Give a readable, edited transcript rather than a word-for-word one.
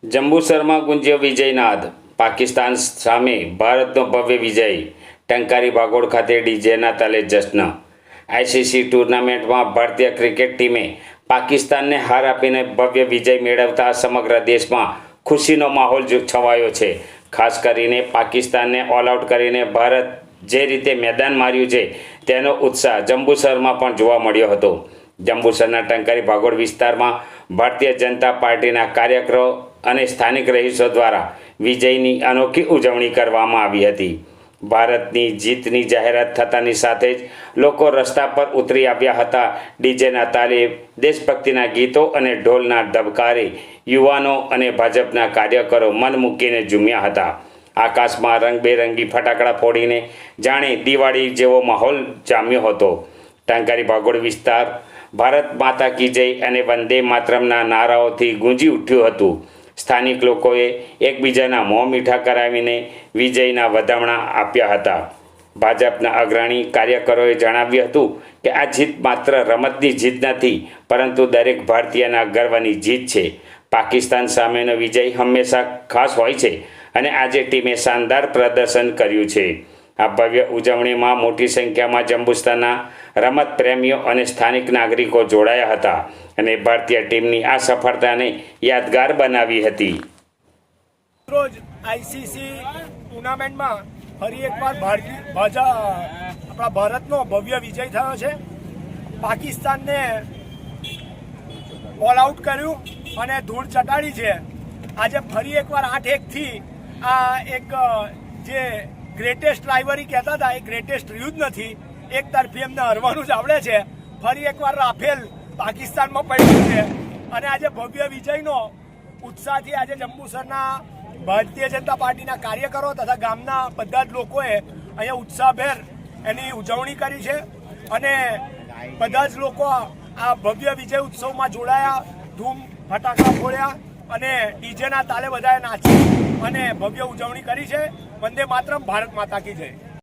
જંબુસરમાં ગુંજ્યો વિજયનાદ। પાકિસ્તાન સામે ભારતનો ભવ્ય વિજય। ટંકારી ભાગોળ ખાતે ડીજેના તાલે જશ્ન। આઈસીસી ટૂર્નામેન્ટમાં ભારતીય ક્રિકેટ ટીમે પાકિસ્તાનને હાર આપીને ભવ્ય વિજય મેળવતા સમગ્ર દેશમાં ખુશીનો માહોલ છવાયો છે। ખાસ કરીને પાકિસ્તાનને ઓલ આઉટ કરીને ભારત જે રીતે મેદાન માર્યું છે તેનો ઉત્સાહ જંબુસરમાં પણ જોવા મળ્યો હતો। જંબુસરના ટંકારી ભાગોળ વિસ્તારમાં ભારતીય જનતા પાર્ટીના કાર્યકરો અને સ્થાનિક રહીશો દ્વારા વિજયની અનોખી ઉજવણી કરવામાં આવી હતી। ભારતની જીતની જાહેરાત થતાની સાથે જ લોકો રસ્તા પર ઉતરી આવ્યા હતા। ડીજેના તાલે દેશભક્તિના ગીતો અને ઢોલના ધબકારે યુવાનો અને ભાજપના કાર્યકરો મન મૂકીને ઝૂમ્યા હતા। આકાશમાં રંગબેરંગી ફટાકડા ફોડીને જાણે દિવાળી જેવો માહોલ જામ્યો હતો। ટંકારી ભાગોળ વિસ્તાર ભારત માતા કી જય અને વંદે માતરમના નારાઓથી ગુંજી ઉઠ્યું હતું। સ્થાનિક લોકોએ એકબીજાના મોં મીઠા કરાવીને વિજયના વધામણા આપ્યા હતા। ભાજપના અગ્રણી કાર્યકરોએ જણાવ્યું હતું કે આ જીત માત્ર રમતની જીત નથી, પરંતુ દરેક ભારતીયના ગર્વની જીત છે। પાકિસ્તાન સામેનો વિજય હંમેશા ખાસ હોય છે અને આજે ટીમે શાનદાર પ્રદર્શન કર્યું છે। આ ભવ્ય ઉજવણીમાં મોટી સંખ્યામાં જંબુસરના રમત પ્રેમીઓ અને સ્થાનિક નાગરિકો જોડાયા હતા અને ભારતીય ટીમની આ સફળતાને યાદગાર બનાવી હતી। રોજ આઈસીસી ટુર્નામેન્ટમાં ફરી એકવાર આપણા ભારતનો ભવ્ય વિજય થયો છે। પાકિસ્તાનને ઓલ આઉટ કર્યું અને ધૂળ ચટાડી છે। આજે ફરી એકવાર 8-1થી આ એક જે ગ્રેટેસ્ટ રાઇવરી કહેતા હતા એ ગ્રેટેસ્ટ રહ્યું જ નથી। એક તરફી એમને હરવાનું જ આવડે છે। ફરી એકવાર રાફેલ પાકિસ્તાનમાં પડ્યું છે અને આજે ભવ્ય વિજયનો ઉત્સાહથી આજે જંબુસરના ભારતીય જનતા પાર્ટીના કાર્યકરો તથા ગામના બધા જ લોકોએ અહીંયા ઉત્સાહભેર એની ઉજવણી કરી છે અને બધા જ લોકો આ ભવ્ય વિજય ઉત્સવમાં જોડાયા, ધૂમ ફટાકડા ફોડ્યા અને ડીજેના તાલે બધાએ નાચી અને ભવ્ય ઉજવણી કરી છે। વંદે માતરમ, ભારત માતા કી જય।